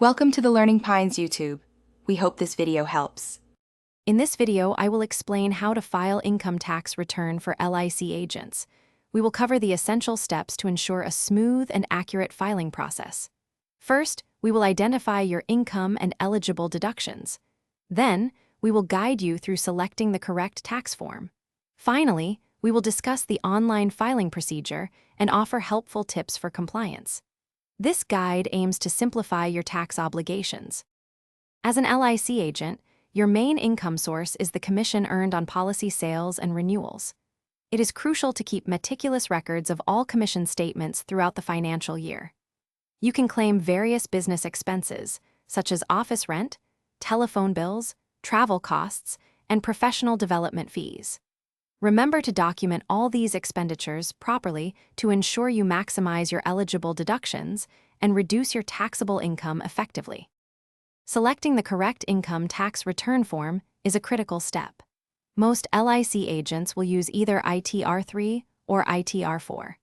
Welcome to the Learning Pines YouTube. We hope this video helps. In this video, I will explain how to file income tax return for LIC agents. We will cover the essential steps to ensure a smooth and accurate filing process. First, we will identify your income and eligible deductions. Then, we will guide you through selecting the correct tax form. Finally, we will discuss the online filing procedure and offer helpful tips for compliance. This guide aims to simplify your tax obligations. As an LIC agent, your main income source is the commission earned on policy sales and renewals. It is crucial to keep meticulous records of all commission statements throughout the financial year. You can claim various business expenses, such as office rent, telephone bills, travel costs, and professional development fees. Remember to document all these expenditures properly to ensure you maximize your eligible deductions and reduce your taxable income effectively. Selecting the correct income tax return form is a critical step. Most LIC agents will use either ITR3 or ITR4.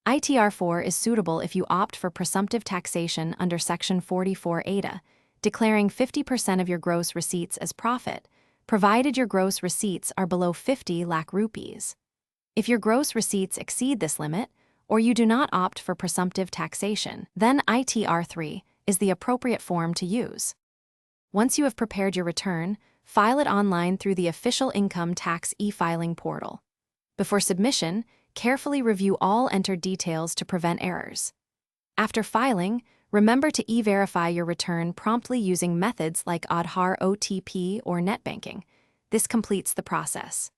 ITR4 is suitable if you opt for presumptive taxation under Section 44 ADA, declaring 50% of your gross receipts as profit, provided your gross receipts are below 50 lakh rupees. If your gross receipts exceed this limit, or you do not opt for presumptive taxation, then ITR3 is the appropriate form to use. Once you have prepared your return, file it online through the official income tax e-filing portal. Before submission, carefully review all entered details to prevent errors. After filing, remember to e-verify your return promptly using methods like Aadhaar OTP or net banking. This completes the process.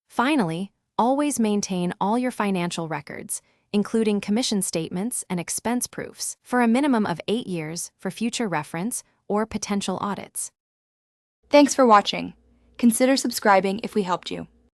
Finally, always maintain all your financial records, including commission statements and expense proofs, for a minimum of 8 years for future reference or potential audits. Thanks for watching. Consider subscribing if we helped you.